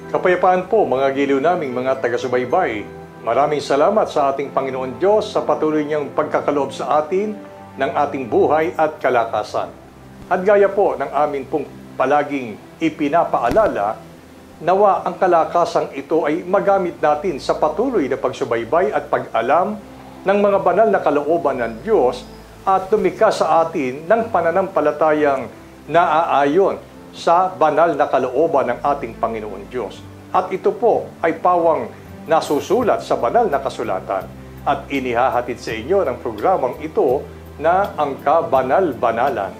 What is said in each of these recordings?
Kapayapaan po mga giliw naming mga taga-subaybay. Maraming salamat sa ating Panginoon Diyos sa patuloy niyang pagkakaloob sa atin ng ating buhay at kalakasan. At gaya po ng amin pong palaging ipinapaalala, nawa ang kalakasang ito ay magamit natin sa patuloy na pagsubaybay at pag-alam ng mga banal na kalooban ng Diyos at lumikha sa atin ng pananampalatayang naaayon sa banal na kalooban ng ating Panginoon Diyos. At ito po ay pawang nasusulat sa banal na kasulatan at inihahatid sa inyo ng programang ito na ang Kabanal-Banalan.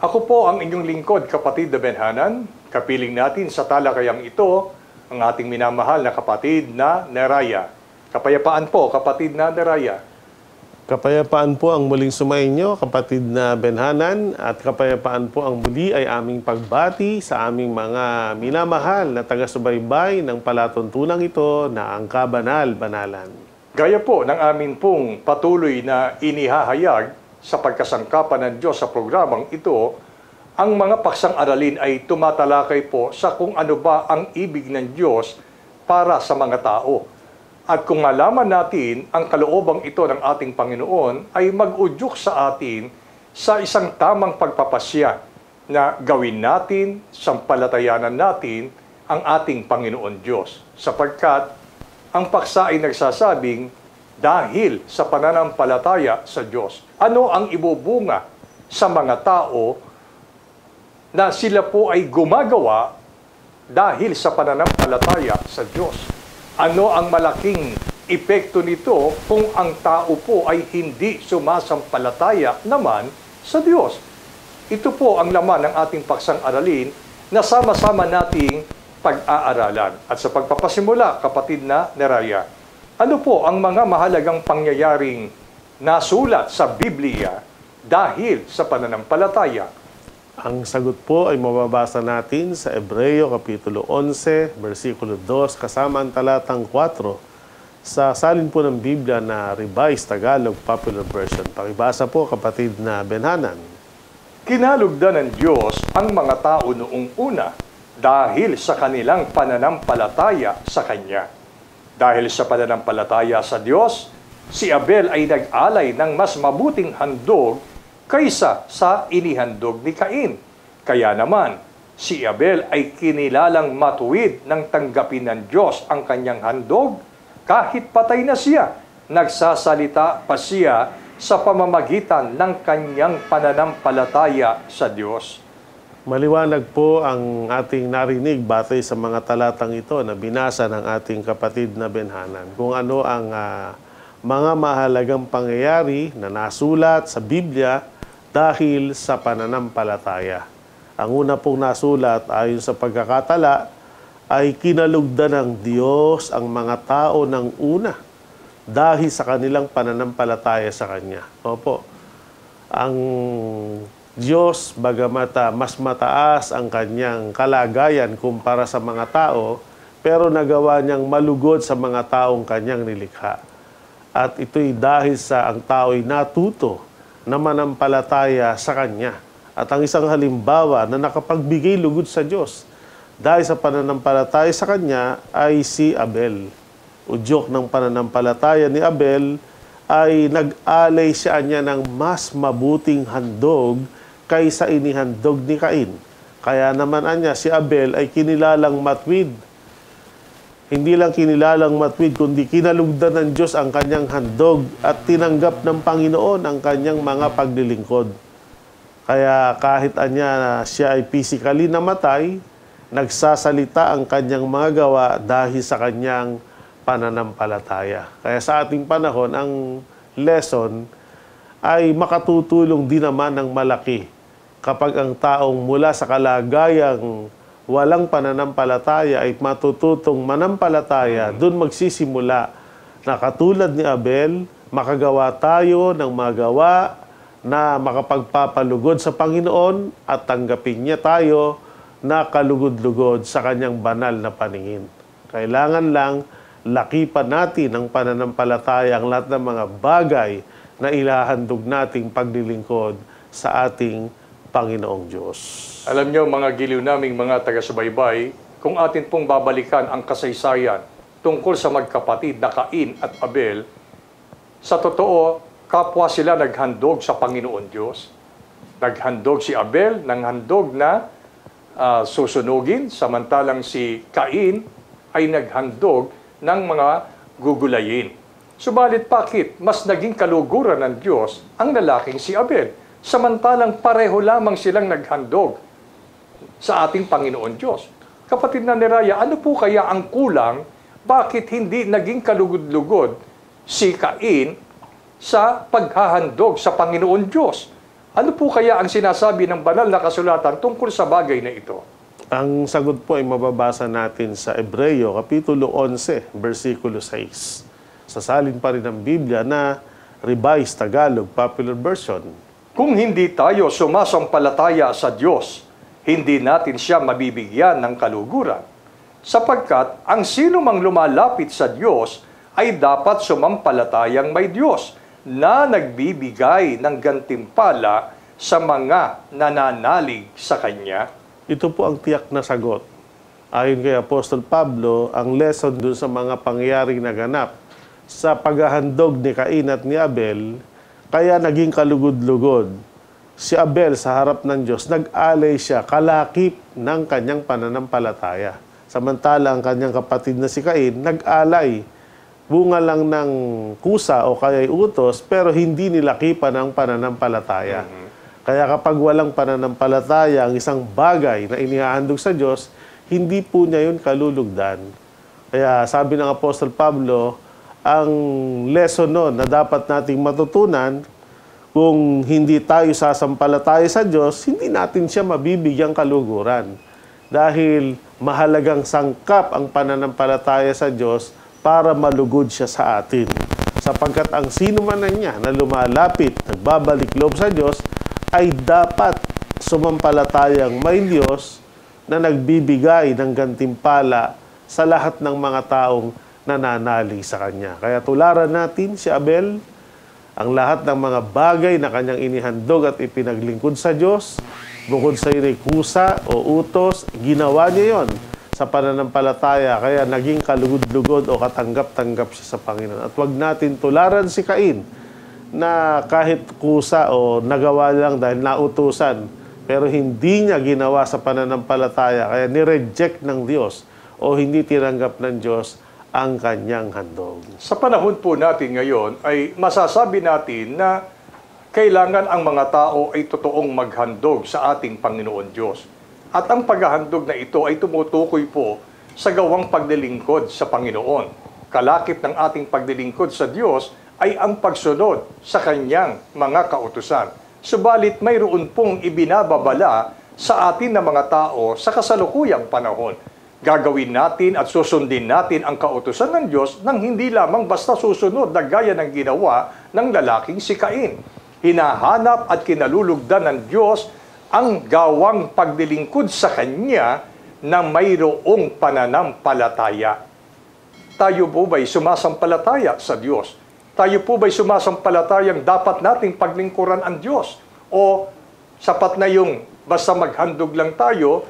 Ako po ang inyong lingkod, kapatid na Benhanan. Kapiling natin sa talakayang ito ang ating minamahal na kapatid na Neraya. Kapayapaan po, kapatid na Neraya. Kapayapaan po ang muling sumainyo, kapatid na Benhanan, at kapayapaan po ang muli ay aming pagbati sa aming mga minamahal na taga-subaybay ng palatuntunang ito na ang Kabanal-Banalan. Gaya po ng amin pong patuloy na inihahayag sa pagkasangkapan ng Diyos sa programang ito, ang mga paksang aralin ay tumatalakay po sa kung ano ba ang ibig ng Diyos para sa mga tao. At kung malaman natin ang kaloobang ito ng ating Panginoon, ay mag-udyok sa atin sa isang tamang pagpapasya na gawin natin, sampalatayanan natin ang ating Panginoon Diyos. Sapagkat ang paksa ay nagsasabing, dahil sa pananampalataya sa Diyos. Ano ang ibubunga sa mga tao na sila po ay gumagawa dahil sa pananampalataya sa Diyos? Ano ang malaking epekto nito kung ang tao po ay hindi sumasampalataya naman sa Diyos? Ito po ang laman ng ating paksang aralin na sama-sama nating pag-aaralan. At sa pagpapasimula, kapatid na Neraya, ano po ang mga mahalagang pangyayaring nasulat sa Biblia dahil sa pananampalataya? Ang sagot po ay mababasa natin sa Hebreo Kapitulo 11, versikulo 2, kasama ang talatang 4 sa salin po ng Biblia na Revised Tagalog Popular Version. Pakibasa po, kapatid na Benhanan. Kinalugdan ng Diyos ang mga tao noong una dahil sa kanilang pananampalataya sa Kanya. Dahil sa pananampalataya sa Diyos, si Abel ay nag-alay ng mas mabuting handog kaysa sa inihandog ni Cain. Kaya naman, si Abel ay kinilalang matuwid nang tanggapin ng Diyos ang kanyang handog kahit patay na siya. Nagsasalita pa siya sa pamamagitan ng kanyang pananampalataya sa Diyos. Maliwanag po ang ating narinig batay sa mga talatang ito na binasa ng ating kapatid na Benhanan. Kung ano ang mga mahalagang pangyayari na nasulat sa Biblia dahil sa pananampalataya. Ang una pong nasulat ayon sa pagkakatala ay kinalugdan ng Diyos ang mga tao ng una dahil sa kanilang pananampalataya sa Kanya. Opo, ang Diyos, bagamat mas mataas ang kanyang kalagayan kumpara sa mga tao, pero nagawa niyang malugod sa mga taong kanyang nilikha. At ito'y dahil sa ang tao'y natuto na manampalataya sa Kanya. At ang isang halimbawa na nakapagbigay lugod sa Diyos dahil sa pananampalataya sa Kanya ay si Abel. Udyok ng pananampalataya ni Abel ay nag-alay siya niya ng mas mabuting handog kaysa inihandog ni Cain. Kaya naman anya, si Abel ay kinilalang matwid. Hindi lang kinilalang matwid, kundi kinalugdan ng Diyos ang kanyang handog at tinanggap ng Panginoon ang kanyang mga paglilingkod. Kaya kahit anya na siya ay physically namatay, nagsasalita ang kanyang mga gawa dahil sa kanyang pananampalataya. Kaya sa ating panahon, ang lesson ay makatutulong din naman ng malaki kapag ang taong mula sa kalagayang walang pananampalataya ay matututong manampalataya, doon magsisimula na katulad ni Abel, makagawa tayo ng magawa na makapagpapalugod sa Panginoon at tanggapin niya tayo na kalugod-lugod sa kanyang banal na paningin. Kailangan lang lakipan natin ang pananampalataya ang lahat ng mga bagay na ilahandog nating paglilingkod sa ating Panginoong Diyos. Alam niyo, mga giliw naming mga taga-subaybay, kung atin pong babalikan ang kasaysayan tungkol sa magkapatid na Cain at Abel, sa totoo, kapwa sila naghandog sa Panginoon Diyos. Naghandog si Abel ng handog na susunugin, samantalang si Cain ay naghandog ng mga gugulayin. Subalit bakit mas naging kaluguran ng Diyos ang lalaking si Abel, samantalang pareho lamang silang naghandog sa ating Panginoon Diyos? Kapatid na Neraya, ano po kaya ang kulang? Bakit hindi naging kalugod-lugod si Cain sa paghahandog sa Panginoon Diyos? Ano po kaya ang sinasabi ng banal na kasulatan tungkol sa bagay na ito? Ang sagot po ay mababasa natin sa Hebreo, Kapitulo 11, versikulo 6. Sasalin pa rin ng Biblia na Revised Tagalog Popular Version. Kung hindi tayo sumasampalataya sa Diyos, hindi natin siya mabibigyan ng kaluguran. Sapagkat ang sino mang lumalapit sa Diyos ay dapat sumampalatayang may Diyos na nagbibigay ng gantimpala sa mga nananalig sa Kanya. Ito po ang tiyak na sagot. Ayon kay Apostol Pablo, ang lesson dun sa mga pangyayaring naganap sa paghahandog ni Cain at ni Abel, kaya naging kalugod-lugod. Si Abel sa harap ng Diyos, nag-alay siya, kalakip ng kanyang pananampalataya. Samantala ang kanyang kapatid na si Cain, nag-alay. Bunga lang ng kusa o kaya'y utos, pero hindi nilakipan ang pananampalataya. Kaya kapag walang pananampalataya ang isang bagay na inihahandog sa Diyos, hindi po niya yun kalulugdan. Kaya sabi ng Apostol Pablo, ang lesson nun na dapat nating matutunan, kung hindi tayo sasampalataya sa Diyos, hindi natin siya mabibigyang kaluguran. Dahil mahalagang sangkap ang pananampalataya sa Diyos para malugod siya sa atin. Sapagkat ang sino man na niya na lumalapit, nagbabalik loob sa Diyos, ay dapat sumampalatayang may Diyos na nagbibigay ng gantimpala sa lahat ng mga taong nananalig sa Kanya. Kaya tularan natin si Abel, ang lahat ng mga bagay na kanyang inihandog at ipinaglingkod sa Diyos, bukod sa kusa o utos, ginawa niya yon sa pananampalataya, kaya naging kalugod-lugod o katanggap-tanggap siya sa Panginoon. At wag natin tularan si Cain, na kahit kusa o nagawa lang dahil nautusan, pero hindi niya ginawa sa pananampalataya, kaya nireject ng Diyos o hindi tinanggap ng Diyos ang kanyang handog. Sa panahon po natin ngayon ay masasabi natin na kailangan ang mga tao ay totoong maghandog sa ating Panginoon Diyos. At ang paghahandog na ito ay tumutukoy po sa gawang paglilingkod sa Panginoon. Kalakip ng ating paglilingkod sa Diyos ay ang pagsunod sa Kanyang mga kautusan. Subalit mayroon pong ibinababala sa atin na mga tao sa kasalukuyang panahon. Gagawin natin at susundin natin ang kautusan ng Diyos nang hindi lamang basta susunod na gaya ng ginawa ng lalaking si Cain. Hinahanap at kinalulugdan ng Diyos ang gawang paglilingkod sa Kanya na mayroong pananampalataya. Tayo po ba'y sumasampalataya sa Diyos? Tayo po ba'y sumasampalatayang dapat nating paglingkuran ang Diyos? O sapat na yung basta maghandog lang tayo,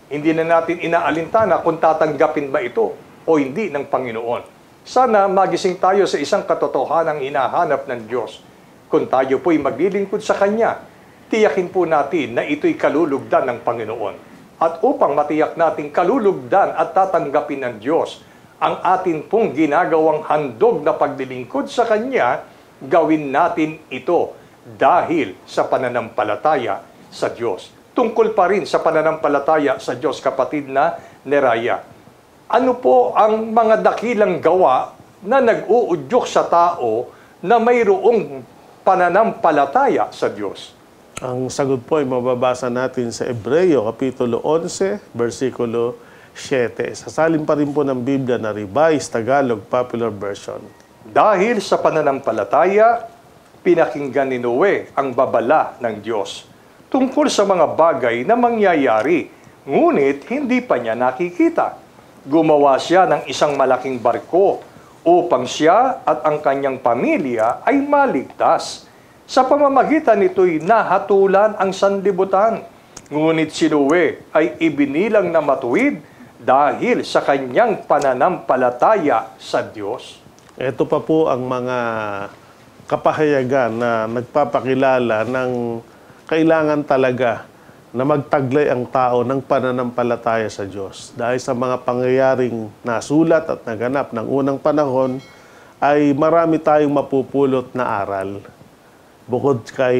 hindi na natin inaalintana kung tatanggapin ba ito o hindi ng Panginoon. Sana magising tayo sa isang katotohanang hinahanap ng Diyos. Kung tayo po'y maglilingkod sa Kanya, tiyakin po natin na ito'y kalulugdan ng Panginoon. At upang matiyak nating kalulugdan at tatanggapin ng Diyos ang atin pong ginagawang handog na paglilingkod sa Kanya, gawin natin ito dahil sa pananampalataya sa Diyos. Tungkol pa rin sa pananampalataya sa Diyos, kapatid na Neraya. Ano po ang mga dakilang gawa na nag-uudyok sa tao na mayroong pananampalataya sa Diyos? Ang sagot po ay mababasa natin sa Hebreo, Kapitulo 11, versikulo 7. Sasalin pa rin po ng Biblia na Revised Tagalog Popular Version. Dahil sa pananampalataya, pinakinggan ni Noe ang babala ng Diyos tungkol sa mga bagay na mangyayari, ngunit hindi pa niya nakikita. Gumawa siya ng isang malaking barko upang siya at ang kanyang pamilya ay maligtas. Sa pamamagitan nito'y nahatulan ang sanlibutan. Ngunit si Noe ay ibinilang na matuwid dahil sa kanyang pananampalataya sa Diyos. Ito pa po ang mga kapahayagan na nagpapakilala ng kailangan talaga na magtaglay ang tao ng pananampalataya sa Diyos. Dahil sa mga pangyayaring nasulat at naganap ng unang panahon, ay marami tayong mapupulot na aral. Bukod kay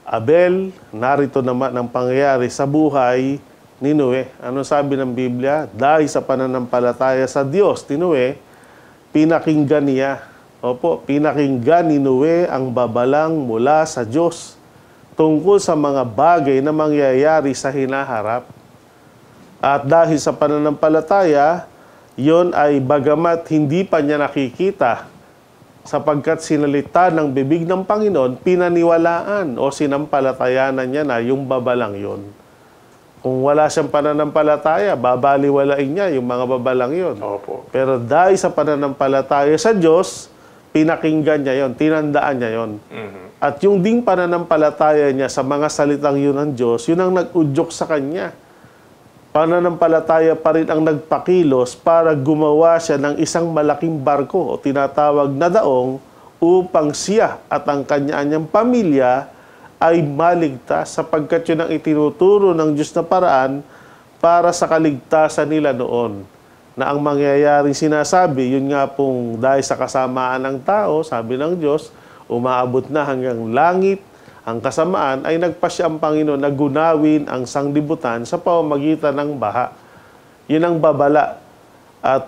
Abel, narito naman ang pangyayari sa buhay ni Noe. Ano sabi ng Biblia? Dahil sa pananampalataya sa Diyos ni Noe, pinakinggan niya. Pinakinggan ni Noe ang babalang mula sa Diyos tungkol sa mga bagay na mangyayari sa hinaharap. At dahil sa pananampalataya, yon ay bagamat hindi pa niya nakikita, sapagkat sinalita ng bibig ng Panginoon, pinaniwalaan o sinampalatayanan niya na yung babalang yon. Kung wala siyang pananampalataya, babaliwalain niya yung mga babalang yon. Opo. Pero dahil sa pananampalataya sa Diyos, pinakinggan niya yon, tinandaan niya yon. At yung ding pananampalataya niya sa mga salitang yun ng Diyos, yun ang nag-udyok sa kanya. Pananampalataya pa rin ang nagpakilos para gumawa siya ng isang malaking barko o tinatawag na daong upang siya at ang kanya-anyang pamilya ay maligtas sapagkat yun ang itinuturo ng Diyos na paraan para sa kaligtasan nila noon. Na ang mangyayaring sinasabi, yun nga pong dahil sa kasamaan ng tao, sabi ng Diyos, umaabot na hanggang langit, ang kasamaan ay nagpasya ang Panginoon na gunawin ang sanglibutan sa pamamagitan ng baha. Yun ang babala at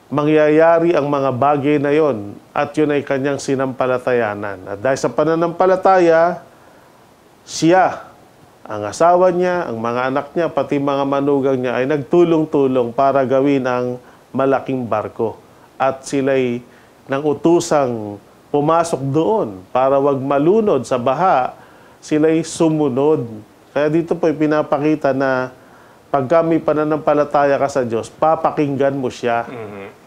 mangyayari ang mga bagay na yon at yun ay kanyang sinampalatayanan. At dahil sa pananampalataya, siya, ang asawa niya, ang mga anak niya, pati mga manugang niya ay nagtulong-tulong para gawin ang malaking barko. At sila'y nang utusang pumasok doon para wag malunod sa baha, sila'y sumunod. Kaya dito po pinapakita na pagka may pananampalataya ka sa Diyos, papakinggan mo siya.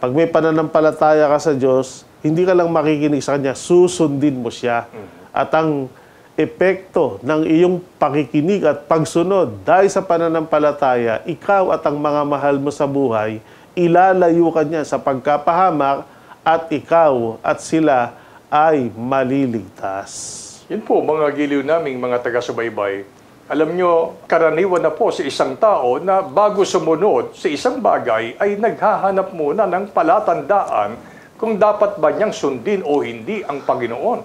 Pag may pananampalataya ka sa Diyos, hindi ka lang makikinig sa Kanya, susundin mo siya. At ang epekto ng iyong pakikinig at pagsunod dahil sa pananampalataya, ikaw at ang mga mahal mo sa buhay, ilalayo ka niya sa pagkapahamak at ikaw at sila ay maliligtas. Yun po, mga giliw naming mga taga-subaybay. Alam nyo, karaniwan na po sa isang tao na bago sumunod sa isang bagay ay naghahanap muna ng palatandaan kung dapat ba niyang sundin o hindi ang Panginoon.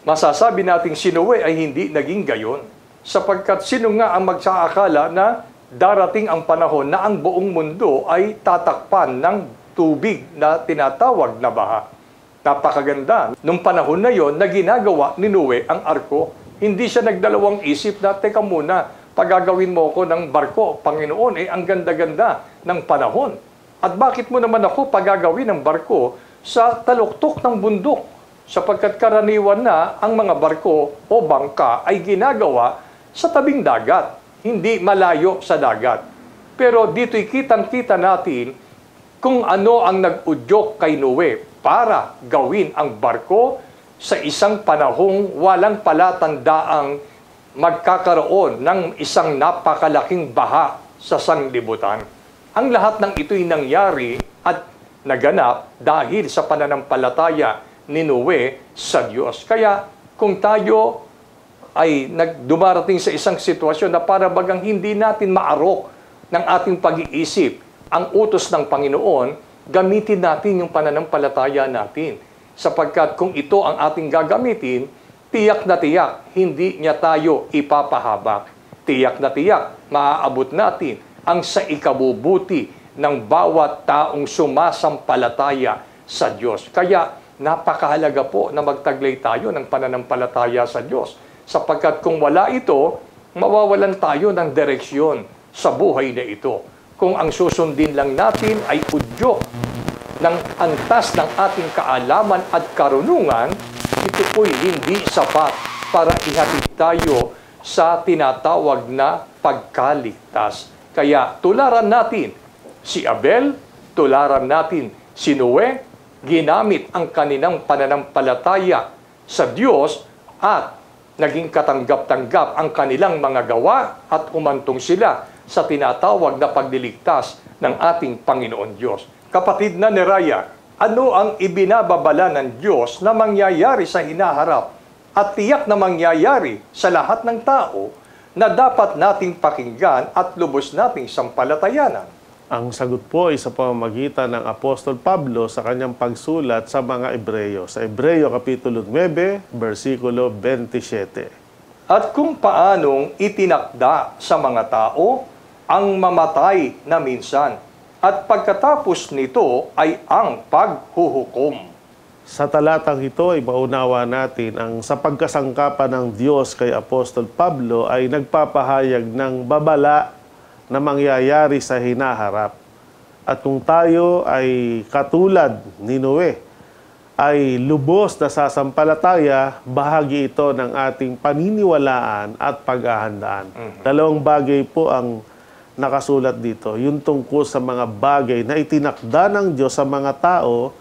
Masasabi nating si Noe ay hindi naging gayon, sapagkat sino nga ang magsaakala na darating ang panahon na ang buong mundo ay tatakpan ng tubig na tinatawag na baha. Napakaganda. Nung panahon na yon na ginagawa ni Noe ang arko, hindi siya nagdalawang isip na, teka muna, pagagawin mo ko ng barko, Panginoon, ang ganda-ganda ng panahon. At bakit mo naman ako pagagawin ng barko sa taluktok ng bundok? Sapagkat karaniwan na ang mga barko o bangka ay ginagawa sa tabing dagat, hindi malayo sa dagat. Pero dito'y kitang-kita natin kung ano ang nag-udyok kay Noe para gawin ang barko sa isang panahong walang palatandaang magkakaroon ng isang napakalaking baha sa sanglibutan. Ang lahat ng ito'y nangyari at naganap dahil sa pananampalataya ni Noe sa Diyos. Kaya kung tayo ay dumarating sa isang sitwasyon na para bagang hindi natin maarok ng ating pag-iisip ang utos ng Panginoon, gamitin natin yung pananampalataya natin. Sapagkat kung ito ang ating gagamitin, tiyak na tiyak, hindi niya tayo ipapahabak. Tiyak na tiyak, maaabot natin ang sa ikabubuti ng bawat taong sumasampalataya sa Diyos. Kaya napakahalaga po na magtaglay tayo ng pananampalataya sa Diyos. Sapagkat kung wala ito, mawawalan tayo ng direksyon sa buhay na ito. Kung ang susundin lang natin ay udyok ng antas ng ating kaalaman at karunungan, ito po'y hindi sapat para ihatid tayo sa tinatawag na pagkaligtas. Kaya tularan natin si Abel, tularan natin si Noe, ginamit ang kanilang pananampalataya sa Diyos at naging katanggap-tanggap ang kanilang mga gawa at umantong sila sa tinatawag na pagliligtas ng ating Panginoon Diyos. Kapatid na Neraya, ano ang ibinababala ng Diyos na mangyayari sa hinaharap at tiyak na mangyayari sa lahat ng tao na dapat nating pakinggan at lubos nating sampalatayanan? Ang sagot po ay sa pamamagitan ng Apostol Pablo sa kanyang pagsulat sa mga Ebreyo. Sa Ebreyo Kapitulo 9, versikulo 27. At kung paanong itinakda sa mga tao ang mamatay na minsan, at pagkatapos nito ay ang paghuhukom. Sa talatang ito ay maunawa natin ang sa pagkasangkapan ng Diyos kay Apostol Pablo ay nagpapahayag ng babala na mangyayari sa hinaharap. At kung tayo ay katulad ni Noe, ay lubos na sasampalataya, bahagi ito ng ating paniniwalaan at paghahandaan. Dalawang bagay po ang nakasulat dito. Yung tungkol sa mga bagay na itinakda ng Diyos sa mga tao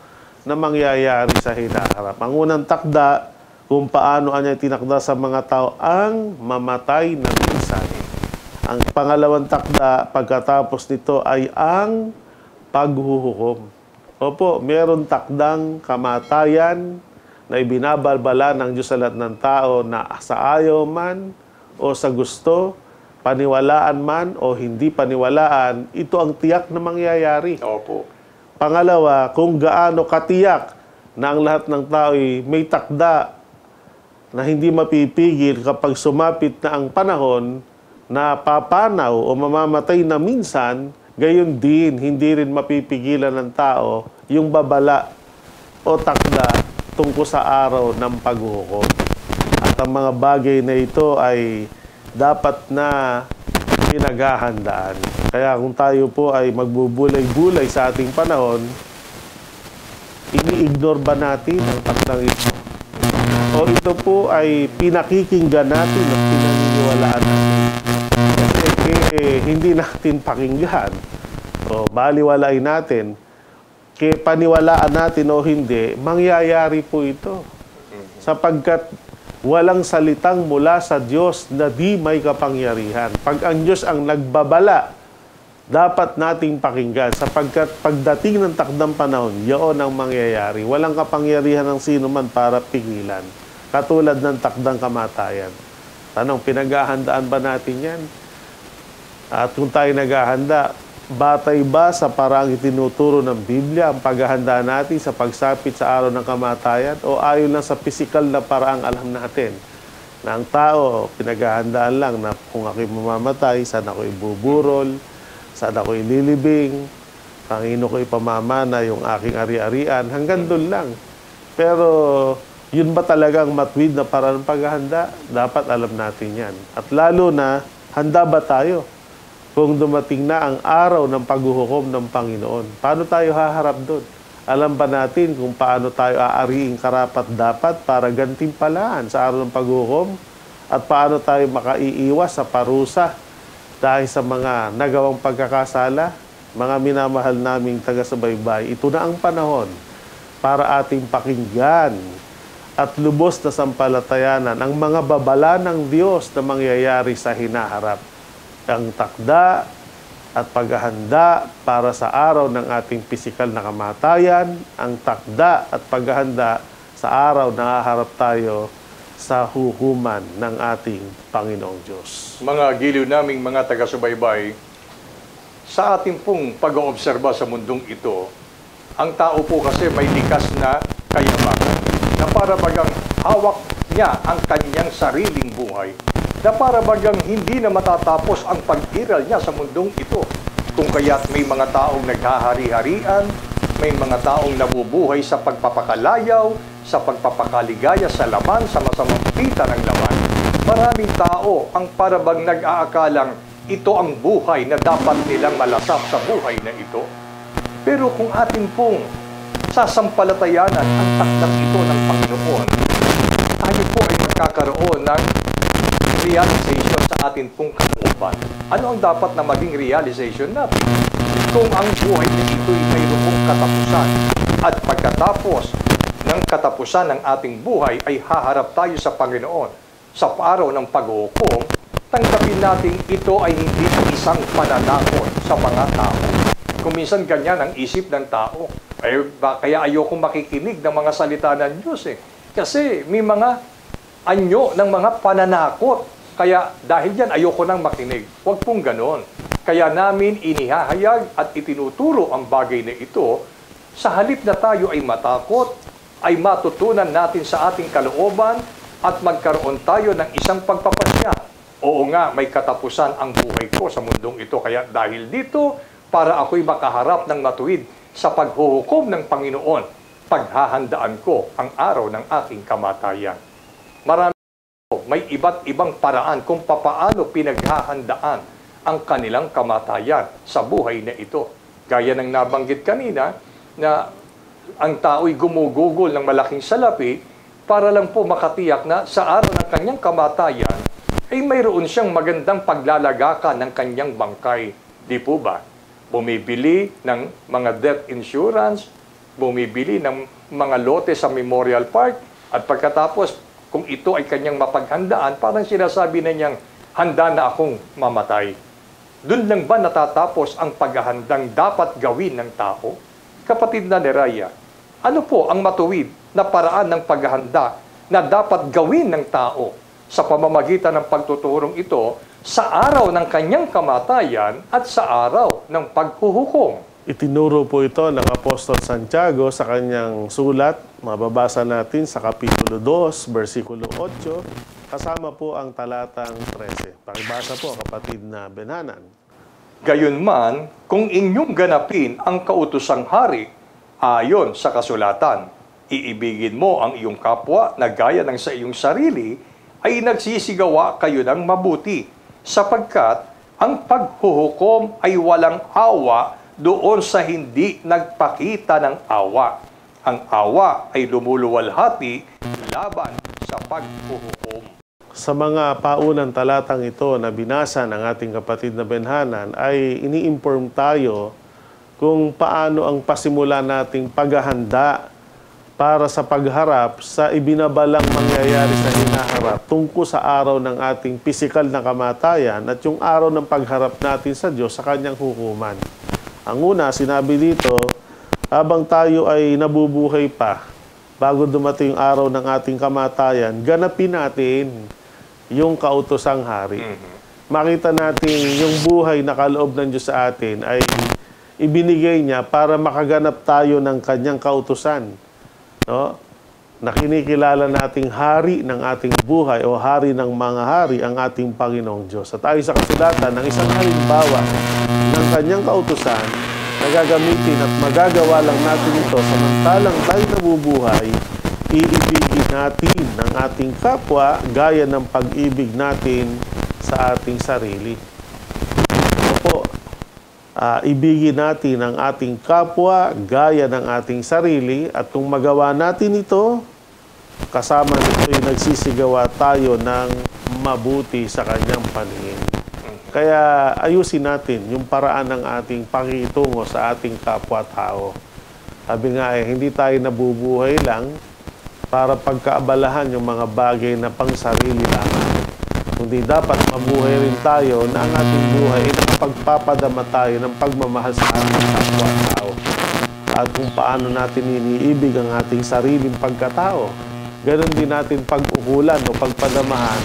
na mangyayari sa hinaharap. Ang unang takda, kung paano niya itinakda sa mga tao ang mamatay na minsan. Ang pangalawang takda, pagkatapos nito ay ang paghuhukom. Opo, meron takdang kamatayan na ibinabalbala ng Diyos sa lahat ng tao na sa ayaw man o sa gusto, paniwalaan man o hindi paniwalaan, ito ang tiyak na mangyayari. Opo. Pangalawa, kung gaano katiyak na ang lahat ng tao ay may takda na hindi mapipigil kapag sumapit na ang panahon na papanaw o mamamatay na minsan, gayon din, hindi rin mapipigilan ng tao yung babala o takda tungkol sa araw ng paghuhukom. At ang mga bagay na ito ay dapat na pinaghahandaan. Kaya kung tayo po ay magbubulay-bulay sa ating panahon, ini-ignore ba natin ang takdang ito? O ito po ay pinakikinggan natin at pinaniniwalaan natin? Hindi natin pakinggan o baliwalain natin, kaya paniwalaan natin o hindi, mangyayari po ito. Sapagkat walang salitang mula sa Diyos na di may kapangyarihan. Pag ang Diyos ang nagbabala, dapat nating pakinggan. Sapagkat pagdating ng takdang panahon, yaon ang mangyayari. Walang kapangyarihan ng sino man para pigilan. Katulad ng takdang kamatayan. Tanong, pinaghahandaan ba natin yan? At kung tayo naghahanda, batay ba sa paraang itinuturo ng Biblia ang paghahanda natin sa pagsapit sa araw ng kamatayan o ayon lang sa pisikal na paraang alam natin na ang tao, pinaghahandaan lang na kung ako'y mamamatay, saan ako'y buburol, saan ako'y lilibing, kanino ko'y pamamana yung aking ari-arian, hanggang doon lang. Pero yun ba talagang matwid na parang paghahanda? Dapat alam natin yan. At lalo na, handa ba tayo? Kung dumating na ang araw ng paghuhukom ng Panginoon, paano tayo haharap doon? Alam ba natin kung paano tayo aariing karapat-dapat para gantimpalaan sa araw ng paghuhukom? At paano tayo makaiiwas sa parusa dahil sa mga nagawang pagkakasala? Mga minamahal naming taga-subaybay, ito na ang panahon para ating pakinggan at lubos na sampalatayanan ang mga babala ng Diyos na mangyayari sa hinaharap. Ang takda at paghahanda para sa araw ng ating pisikal na kamatayan, ang takda at paghahanda sa araw na haharap tayo sa hukuman ng ating Panginoong Diyos. Mga giliw naming mga taga-subaybay, sa ating pong pag-oobserba sa mundong ito, ang tao po kasi may likas na kayamanan na para bagang hawak niya ang kanyang sariling buhay, na para bagang hindi na matatapos ang pag-iral niya sa mundong ito. Kung kaya't may mga taong naghahari-harian, may mga taong nabubuhay sa pagpapakalayaw, sa pagpapakaligaya sa laman, sa masamang pita ng laman. Maraming tao ang para bang nag-aakalang ito ang buhay na dapat nilang malasap sa buhay na ito. Pero kung atin pong sasampalatayanan ang takdang ito ng Panginoon, tayo po ay magkakaroon ng realization sa atin pong kalooban. Ano ang dapat na maging realization natin? Kung ang buhay na ito ay mayroong katapusan at pagkatapos ng katapusan ng ating buhay ay haharap tayo sa Panginoon sa araw ng paghuhukom, tanggapin natin ito ay hindi isang pananakot sa mga tao. Kung minsan ganyan ang isip ng tao, kaya ayokong makikinig ng mga salita ng Diyos Kasi may mga anyo ng mga pananakot. Kaya dahil yan, ayoko nang makinig. Huwag pong ganon. Kaya namin inihahayag at itinuturo ang bagay na ito. Sa halip na tayo ay matakot, ay matutunan natin sa ating kalooban at magkaroon tayo ng isang pagpapasya. Oo nga, may katapusan ang buhay ko sa mundong ito. Kaya dahil dito, para ako'y makaharap ng matuwid sa paghuhukom ng Panginoon, paghahandaan ko ang araw ng aking kamatayan. Marami may iba't ibang paraan kung papaano pinaghahandaan ang kanilang kamatayan sa buhay na ito. Gaya ng nabanggit kanina na ang tao'y gumugugol ng malaking salapi para lang po makatiyak na sa araw ng kanyang kamatayan ay mayroon siyang magandang paglalagakan ng kanyang bangkay. Di po ba? Bumibili ng mga death insurance, bumibili ng mga lote sa Memorial Park, at pagkatapos kung ito ay kanyang mapaghandaan, parang sinasabi na niyang, handa na akong mamatay. Doon lang ba natatapos ang paghahandang dapat gawin ng tao? Kapatid na Neraya, ano po ang matuwid na paraan ng paghahanda na dapat gawin ng tao sa pamamagitan ng pagtuturong ito sa araw ng kanyang kamatayan at sa araw ng paghuhukom? Itinuro po ito ng Apostol Santiago sa kanyang sulat. Mababasa natin sa Kapitulo 2, versikulo 8, kasama po ang talatang 13. Pakibasa po, kapatid na Benhanan. Gayunman, kung inyong ganapin ang kautosang hari, ayon sa kasulatan, iibigin mo ang iyong kapwa na gaya ng sa iyong sarili, ay nagsisigawa kayo ng mabuti, sapagkat ang paghuhukom ay walang awa doon sa hindi nagpakita ng awa. Ang awa ay lumuluwalhati laban sa paghuhukom. Sa mga paunang talatang ito na binasa ng ating kapatid na Benhanan ay ini-inform tayo kung paano ang pasimula nating paghahanda para sa pagharap sa ibinabalang mangyayari sa hinaharap tungkol sa araw ng ating pisikal na kamatayan at yung araw ng pagharap natin sa Diyos sa kanyang hukuman. Ang una, sinabi dito, habang tayo ay nabubuhay pa, bago dumating yung araw ng ating kamatayan, ganapin natin yung kautosang hari. Makita natin yung buhay na kaloob ng Diyos sa atin ay ibinigay niya para makaganap tayo ng kanyang kautusan. No? Na kinikilala nating hari ng ating buhay o hari ng mga hari ang ating Panginoong Diyos. At ayon sa kasulatan, ng isang halimbawa ng kanyang kautusan na gagamitin at magagawa lang natin ito samantalang tayo nabubuhay, iibigin natin ng ating kapwa gaya ng pag-ibig natin sa ating sarili. Opo, ibigin natin ang ating kapwa gaya ng ating sarili, at kung magawa natin ito, kasama nito'y nagsisigawa tayo ng mabuti sa kanyang paningin. Kaya ayusin natin yung paraan ng ating pakikitungo sa ating kapwa-tao. Sabi nga hindi tayo nabubuhay lang para pagkaabalahan yung mga bagay na pang sarili lamang. kundi dapat mabuhay rin tayo na ang ating buhay ay nakapagpapadama tayo ng pagmamahal sa ating kapwa-tao. At kung paano natin iniibig ang ating sariling pagkatao, ganon din natin pag-ukulan o pagpadamahan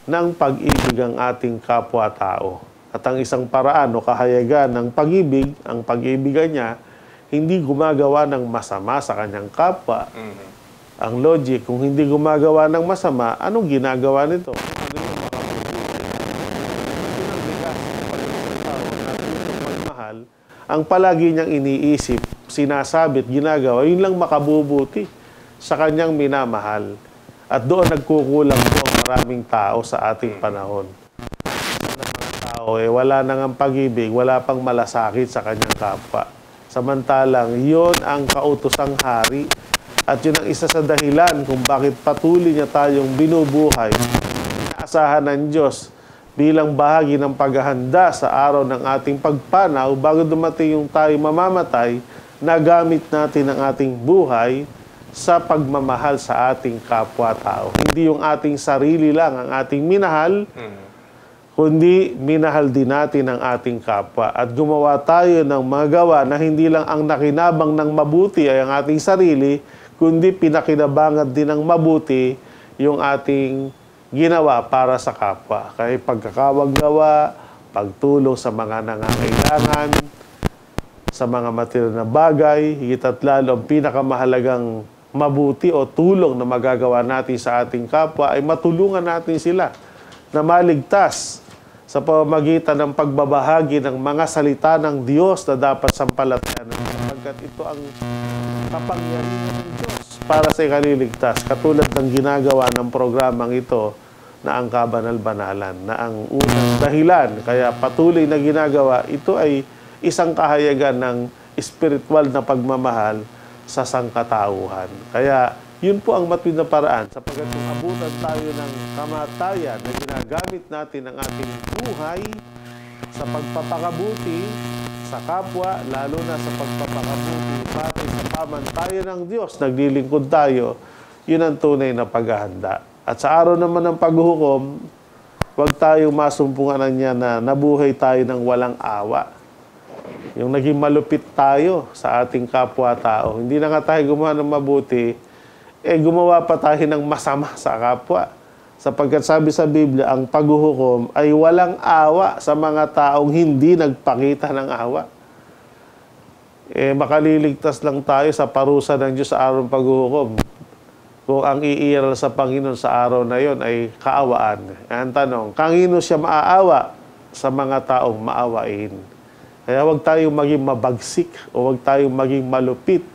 ng pag-ibig ang ating kapwa-tao. At ang isang paraan o kahayagan ng pag-ibig, ang pag-ibigan niya, hindi gumagawa ng masama sa kanyang kapwa. Ang logic, kung hindi gumagawa ng masama, anong ginagawa nito? Ano yung pagmamahal? Ang palagi niyang iniisip, sinasabit, ginagawa, yun lang makabubuti sa kanyang minamahal. At doon nagkukulang po ang maraming tao sa ating panahon. Wala nang ang pag-ibig, wala pang malasakit sa kanyang kapwa. Samantalang, yon ang kautosang hari. At yun ang isa sa dahilan kung bakit patuloy niya tayong binubuhay. Inaasahan ng Diyos bilang bahagi ng paghahanda sa araw ng ating pagpanaw bago dumating yung tayo mamamatay, nagamit natin ang ating buhay sa pagmamahal sa ating kapwa-tao. Hindi yung ating sarili lang ang ating minahal, kundi minahal din natin ang ating kapwa. At gumawa tayo ng mga gawa na hindi lang ang nakinabang ng mabuti ay ang ating sarili, kundi pinakinabangan din ng mabuti yung ating ginawa para sa kapwa. Kaya pagkakawag-gawa, pagtulong sa mga nangangailangan, sa mga material na bagay, higit at lalo ang pinakamahalagang mabuti o tulong na magagawa natin sa ating kapwa ay matulungan natin sila na maligtas sa pamamagitan ng pagbabahagi ng mga salita ng Diyos na dapat sampalatayanan sapagkat ito ang kapangyarihan ng Diyos para sa ikaliligtas, katulad ng ginagawa ng programang ito na ang kabanal-banalan, na ang unang dahilan kaya patuloy na ginagawa, ito ay isang kahayagan ng espiritual na pagmamahal sa sangkatauhan. Kaya yun po ang matuwid na paraan sapagkat kung abutan tayo ng kamatayan na ginagamit natin ang ating buhay sa pagpapakabuti sa kapwa, lalo na sa pagpapakabuti pati sa pamantayan ng Diyos, naglilingkod tayo, yun ang tunay na paghahanda. At sa araw naman ng paghuhukom, huwag tayong masumpungan niya na nabuhay tayo ng walang awa. Yung naging malupit tayo sa ating kapwa-tao. Hindi na nga tayo gumawa ng mabuti, gumawa pa tayo ng masama sa kapwa. Sapagkat sabi sa Biblia, ang paghuhukom ay walang awa sa mga taong hindi nagpakita ng awa. Makaliligtas lang tayo sa parusa ng Diyos sa araw ng paghuhukom kung ang iiral sa Panginoon sa araw na yon ay kaawaan. Ang tanong, kanino siya maaawa? Sa mga taong maawain. Kaya huwag tayong maging mabagsik o huwag tayong maging malupit,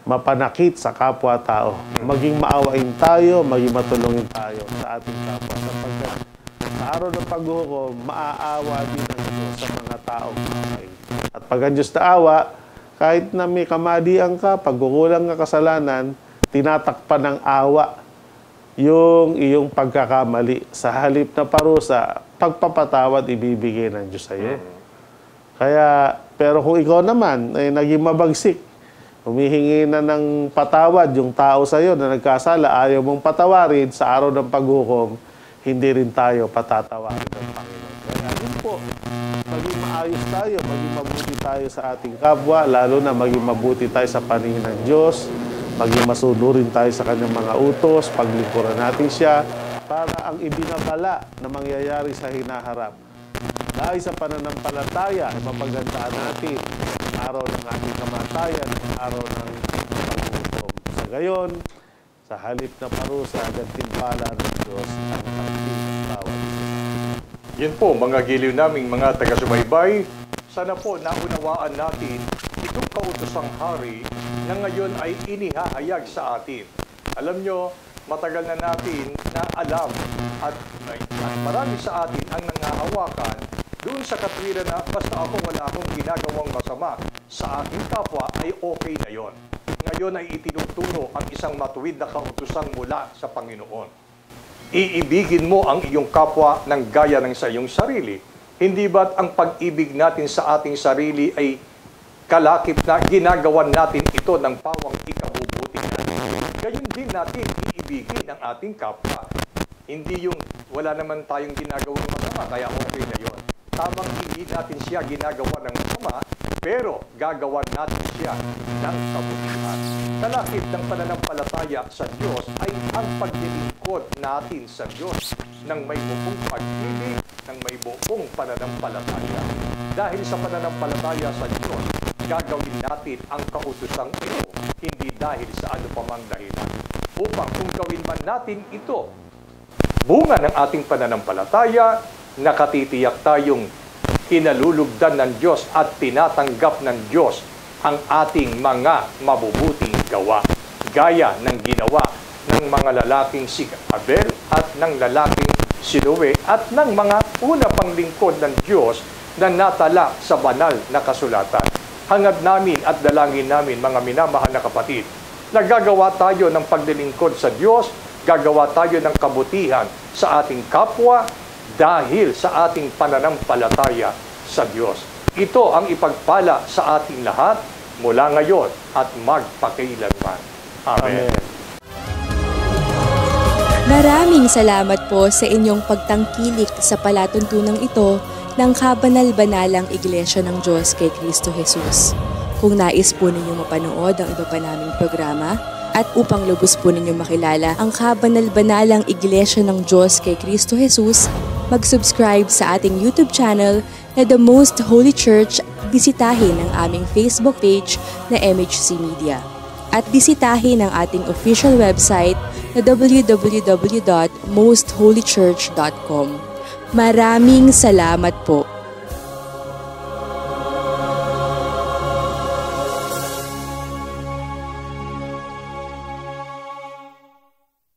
mapanakit sa kapwa-tao. Maging maawain tayo, maging matulungin tayo sa ating kapwa. Sapagkat sa araw ng paghuhukom, maaawa din ang Diyos sa mga taong maawain. At pag ang Diyos naawa, kahit na may kamalian ka, pagkukulang ka kasalanan, tinatakpan ng awa yung iyong pagkakamali. Sa halip na parusa, pagpapatawad ibibigay ng Diyos sa iyo. Kaya, pero kung ikaw naman ay naging mabagsik, humihingi na ng patawad yung tao sa iyo na nagkasala, ayaw mong patawarin sa araw ng paghukom, hindi rin tayo patatawarin ng Panginoon. Kaya yun po, maging maayos tayo, maging mabuti tayo sa ating kapwa, lalo na maging mabuti tayo sa paningin ng Diyos, maging masunurin tayo sa kanyang mga utos, paglingkuran natin siya, para ang ibinabala na mangyayari sa hinaharap. Dahil sa pananampalataya, mapagandaan natin ang araw ng ating kamatayan, ang araw ng paghukom. Sa gayon, sa halip na parusa, gantimpala ng Diyos ang ating bawat isa. Yun po, mga giliw naming mga taga-subaybay, sana po naunawaan natin itong kautosang hari na ngayon ay inihahayag sa atin. Alam nyo, matagal na natin na alam at marami sa atin ang nangahawakan doon sa katwiran na basta ako wala akong ginagawang masama sa aking kapwa ay okay na yon. Ngayon ay itinuturo ang isang matuwid na kautosang mula sa Panginoon. Iibigin mo ang iyong kapwa ng gaya ng sa iyong sarili. Hindi ba't ang pag-ibig natin sa ating sarili ay kalakip na ginagawan natin ito ng pawang ikabubuti natin? Gayon din natin iibigin ang ating kapwa. Hindi yung wala naman tayong ginagawang masama, kaya okay na yon. Tamang hindi natin siya ginagawa ng masama, pero gagawan natin siya ng kabutihan. Kalakip ng pananampalataya sa Diyos ay ang paglilingkod natin sa Diyos ng may buong pag-ibig, ng may buong pananampalataya. Dahil sa pananampalataya sa Diyos, gagawin natin ang kautosang ito, hindi dahil sa ano pamang dahilan. Upang kung gawin man natin ito, bunga ng ating pananampalataya, nakatitiyak tayong kinalulugdan ng Diyos at tinatanggap ng Diyos ang ating mga mabubuting gawa. Gaya ng ginawa ng mga lalaking si Abel at ng lalaking si Noe at ng mga una pang lingkod ng Diyos na natala sa banal na kasulatan. Hangad namin at dalangin namin, mga minamahal na kapatid, na gagawa tayo ng paglilingkod sa Diyos, gagawa tayo ng kabutihan sa ating kapwa dahil sa ating pananampalataya sa Diyos. Ito ang ipagpala sa ating lahat mula ngayon at magpakailanman. Amen. Maraming salamat po sa inyong pagtangkilik sa palatuntunang ito ng Kabanal-Banalang Iglesia ng Diyos kay Kristo Jesus. Kung nais po ninyong mapanood ang iba pa naming programa, at upang lubos po ninyong makilala ang Kabanal-Banalang Iglesia ng Diyos kay Kristo Jesus, mag-subscribe sa ating YouTube channel na The Most Holy Church, bisitahin ang aming Facebook page na MHC Media. At bisitahin ang ating official website na www.mostholychurch.com. Maraming salamat po.